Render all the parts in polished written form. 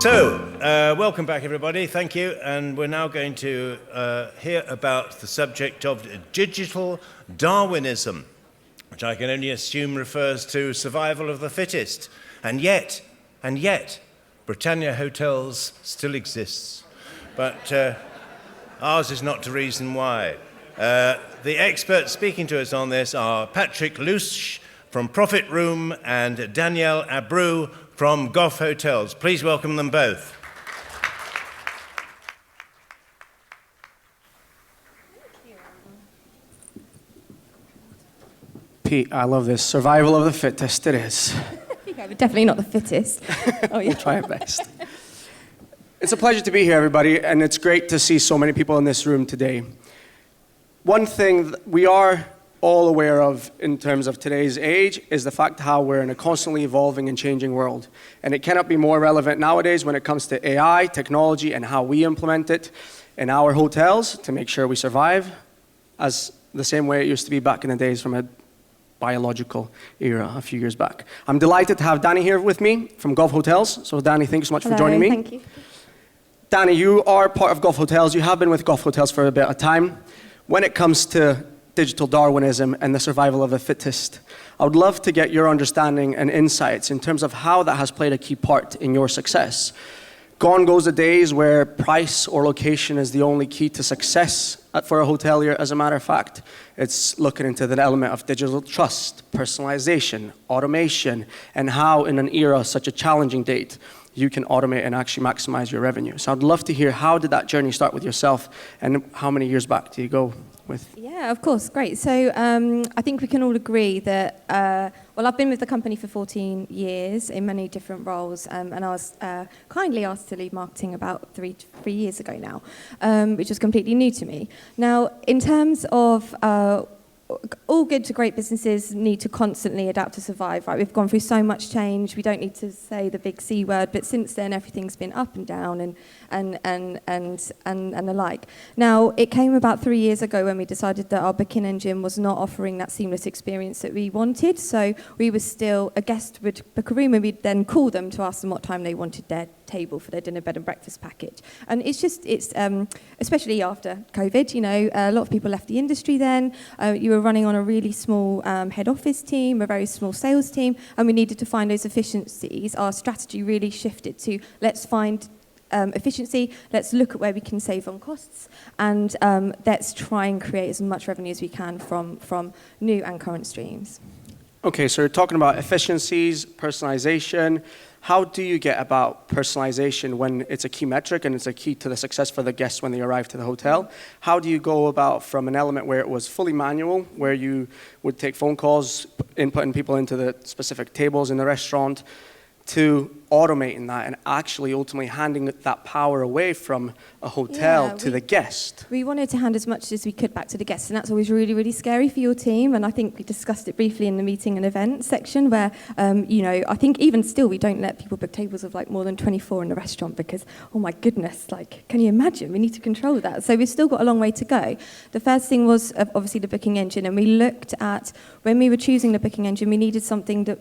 Welcome back, everybody. Thank you. And we're now going to hear about the subject of digital Darwinism, which I can only assume refers to survival of the fittest. And yet, Britannia Hotels still exists. But ours is not to reason why. The experts speaking to us on this are Patryk Luszcz from Profitroom and Danielle Abreu from Gough Hotels. Please welcome them both. Pete, I love this. Survival of the fittest, it is. Yeah, but definitely not the fittest. Oh, yeah. We'll try our best. It's a pleasure to be here, everybody, and it's great to see so many people in this room today. One thing we are all aware of in terms of today's age is the fact how we're in a constantly evolving and changing world. And it cannot be more relevant nowadays when it comes to AI, technology, and how we implement it in our hotels to make sure we survive as the same way it used to be back in the days from a biological era a few years back. I'm delighted to have Danny here with me from Gough Hotels. So Danny, thank you so much for joining me. Thank you. Danny, you are part of Gough Hotels. You have been with Gough Hotels for a bit of time. When it comes to digital Darwinism and the survival of the fittest, I would love to get your understanding and insights in terms of how that has played a key part in your success. Gone goes the days where price or location is the only key to success for a hotelier. As a matter of fact, it's looking into the element of digital trust, personalization, automation, and how in an era such a challenging date, you can automate and actually maximize your revenue. So I'd love to hear, how did that journey start with yourself, and how many years back do you go with? Yeah, of course, great. So I think we can all agree that, well, I've been with the company for 14 years in many different roles, and I was kindly asked to lead marketing about three years ago now, which was completely new to me. Now, in terms of all good to great businesses need to constantly adapt to survive, right? We've gone through so much change. We don't need to say the big C word, but since then everything's been up and down and the like. Now, it came about 3 years ago when we decided that our booking engine was not offering that seamless experience that we wanted. So we were still, a guest would book a room and we'd then call them to ask them what time they wanted their table for their dinner, bed and breakfast package. And it's especially after COVID, you know, a lot of people left the industry then. You were running on a really small head office team, a very small sales team, and we needed to find those efficiencies. Our strategy really shifted to, let's find efficiency, let's look at where we can save on costs, and let's try and create as much revenue as we can from new and current streams. Okay, so you're talking about efficiencies, personalization. How do you get about personalization when it's a key metric and it's a key to the success for the guests when they arrive to the hotel? How do you go about from an element where it was fully manual, where you would take phone calls, inputting people into the specific tables in the restaurant, to automating that and actually ultimately handing that power away from a hotel to the guest? We wanted to hand as much as we could back to the guests, and that's always really, really scary for your team. And I think we discussed it briefly in the meeting and event section where, you know, I think even still we don't let people book tables of like more than 24 in the restaurant because, oh my goodness, like, can you imagine? We need to control that. So we've still got a long way to go. The first thing was obviously the booking engine, and we looked at, when we were choosing the booking engine, we needed something that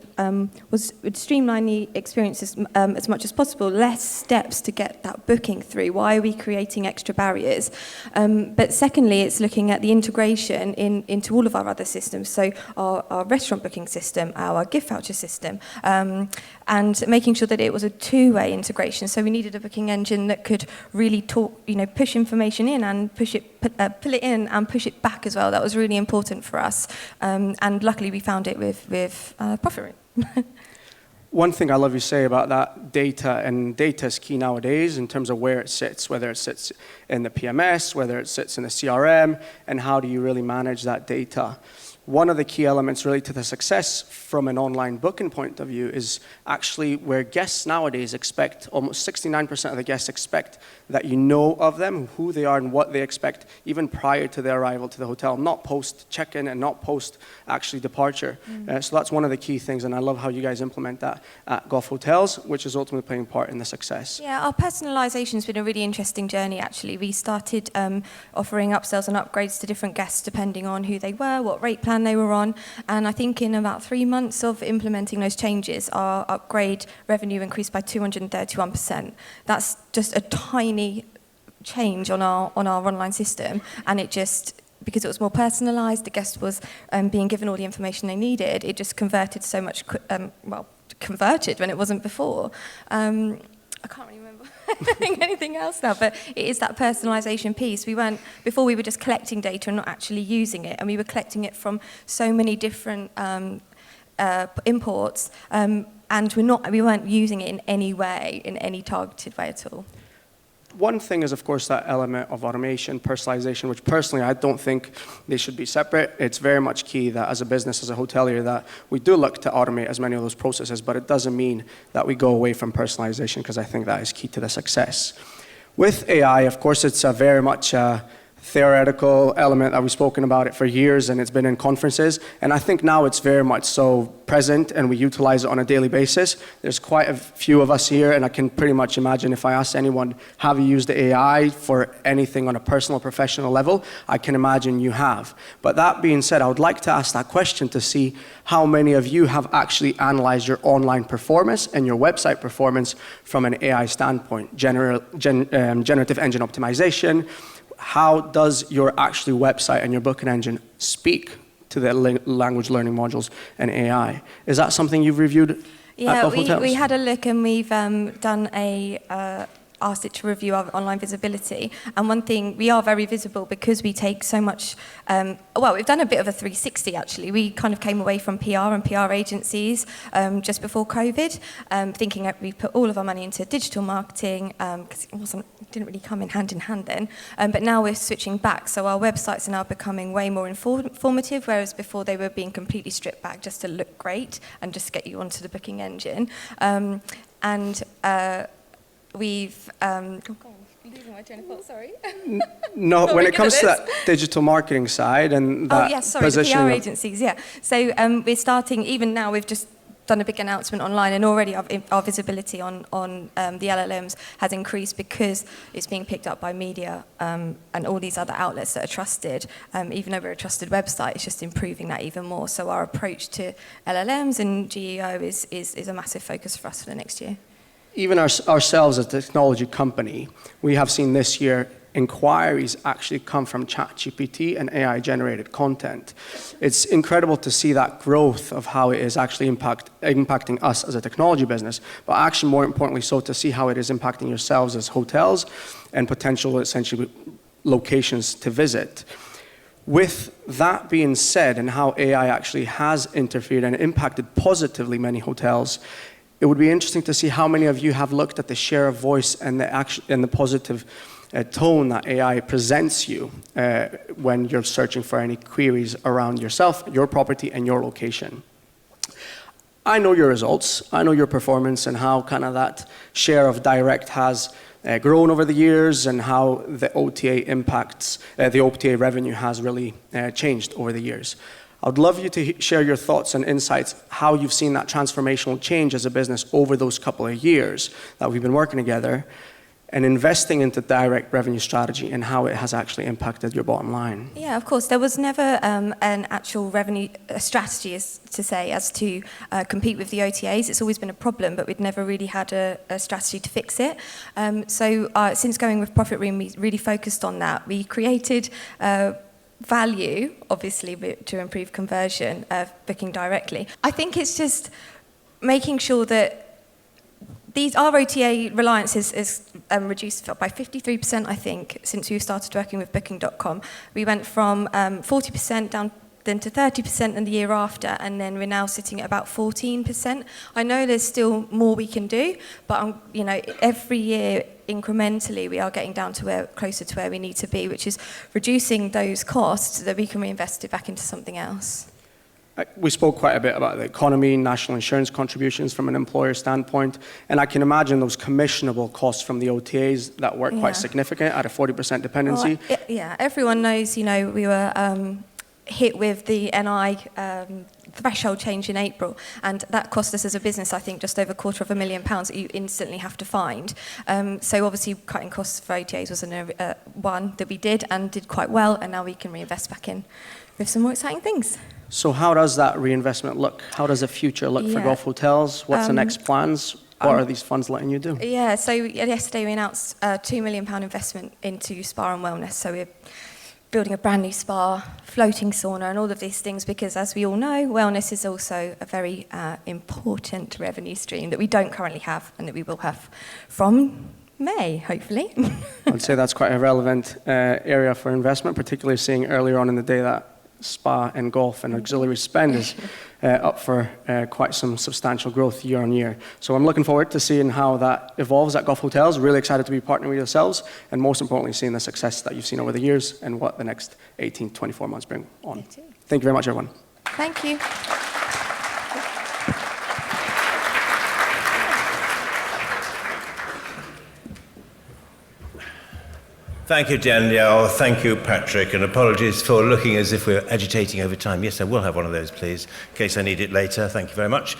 would streamline the experiences as much as possible, less steps to get that booking through. Why are we creating extra barriers? But secondly, it's looking at the integration into all of our other systems, so our restaurant booking system, our gift voucher system, and making sure that it was a two-way integration. So we needed a booking engine that could really push information in and pull it in and push it back as well. That was really important for us, and luckily we found it with Profitroom. One thing I love you say about that data, and data is key nowadays in terms of where it sits, whether it sits in the PMS, whether it sits in the CRM, and how do you really manage that data. One of the key elements really to the success from an online booking point of view is actually where guests nowadays expect, almost 69% of the guests expect that you know of them, who they are and what they expect, even prior to their arrival to the hotel, not post check-in and not post actually departure. So that's one of the key things, and I love how you guys implement that at Gough Hotels, which is ultimately playing part in the success. Yeah, our personalisation has been a really interesting journey actually. We started offering upsells and upgrades to different guests depending on who they were, what rate plan plan they were on. And I think in about 3 months of implementing those changes, our upgrade revenue increased by 231%. That's just a tiny change on our online system, and it just, because it was more personalised, the guest was being given all the information they needed, it just converted so much, converted when it wasn't before. I can't really remember anything else now, but it is that personalisation piece. Before we were just collecting data and not actually using it, and we were collecting it from so many different imports, and we weren't using it in any way, in any targeted way at all. One thing is, of course, that element of automation, personalization, which personally I don't think they should be separate. It's very much key that as a business, as a hotelier, that we do look to automate as many of those processes, but it doesn't mean that we go away from personalization, because I think that is key to the success. With AI, of course, it's a very much theoretical element that we've spoken about it for years, and it's been in conferences, and I think now it's very much so present and we utilize it on a daily basis. There's quite a few of us here, and I can pretty much imagine if I asked anyone, have you used AI for anything on a personal, professional level? I can imagine you have. But that being said, I would like to ask that question to see how many of you have actually analyzed your online performance and your website performance from an AI standpoint, generative engine optimization. How does your actual website and your booking engine speak to the language learning modules and AI? Is that something you've reviewed at Gough Hotels? We had a look, and we've done asked it to review our online visibility. And one thing, we are very visible because we take so much, we've done a bit of a 360 actually. We kind of came away from PR and PR agencies just before COVID, thinking that we put all of our money into digital marketing, because it didn't really come in hand then. But now we're switching back, so our websites are now becoming way more informative, whereas before they were being completely stripped back just to look great and just get you onto the booking engine. We've losing my train of thought, sorry. No, when it comes to that digital marketing side and that the PR agencies, yeah. So we're starting, even now we've just done a big announcement online, and already our visibility on the LLMs has increased because it's being picked up by media and all these other outlets that are trusted. Even though we're a trusted website, it's just improving that even more. So our approach to LLMs and GEO is a massive focus for us for the next year. Even ourselves as a technology company, we have seen this year inquiries actually come from ChatGPT and AI-generated content. It's incredible to see that growth of how it is actually impacting us as a technology business, but actually more importantly so to see how it is impacting yourselves as hotels and potential essentially locations to visit. With that being said, and how AI actually has interfered and impacted positively many hotels, it would be interesting to see how many of you have looked at the share of voice and the positive tone that AI presents you when you're searching for any queries around yourself, your property, and your location. I know your results, I know your performance, and how kind of that share of direct has grown over the years, and how the OTA impacts, the OTA revenue has really changed over the years. I would love you to share your thoughts and insights, how you've seen that transformational change as a business over those couple of years that we've been working together, and investing into direct revenue strategy and how it has actually impacted your bottom line. Yeah, of course. There was never an actual revenue strategy, as to compete with the OTAs. It's always been a problem, but we'd never really had a strategy to fix it. So since going with Profitroom, we really focused on that. We created value, obviously, to improve conversion of booking directly. I think it's just making sure that our OTA reliance is reduced by 53%, I think, since we started working with Booking.com. We went from 40% down then to 30% in the year after, and then we're now sitting at about 14%. I know there's still more we can do, but every year incrementally we are getting down to closer to where we need to be, which is reducing those costs so that we can reinvest it back into something else. We spoke quite a bit about the economy, national insurance contributions from an employer standpoint, and I can imagine those commissionable costs from the OTAs that were quite significant at a 40% dependency. Well, everyone knows, we were hit with the NI threshold change in April, and that cost us as a business, I think, just over £250,000 that you instantly have to find. So obviously cutting costs for OTAs was one that we did and did quite well, and now we can reinvest back in with some more exciting things. So how does that reinvestment look? How does the future look for Yeah. Gough Hotels? What's the next plans? What are these funds letting you do? Yeah, so yesterday we announced a £2 million investment into spa and wellness. So we're building a brand new spa, floating sauna, and all of these things because, as we all know, wellness is also a very important revenue stream that we don't currently have and that we will have from May, hopefully. I'd say that's quite a relevant area for investment, particularly seeing earlier on in the day that spa and golf and auxiliary spend is up for quite some substantial growth year on year. So I'm looking forward to seeing how that evolves at Gough Hotels. Really excited to be partnering with yourselves, and most importantly, seeing the success that you've seen over the years and what the next 18 to 24 months bring on. Thank you very much, everyone. Thank you. Thank you, Danielle. Thank you, Patryk. And apologies for looking as if we're agitating over time. Yes, I will have one of those, please, in case I need it later. Thank you very much.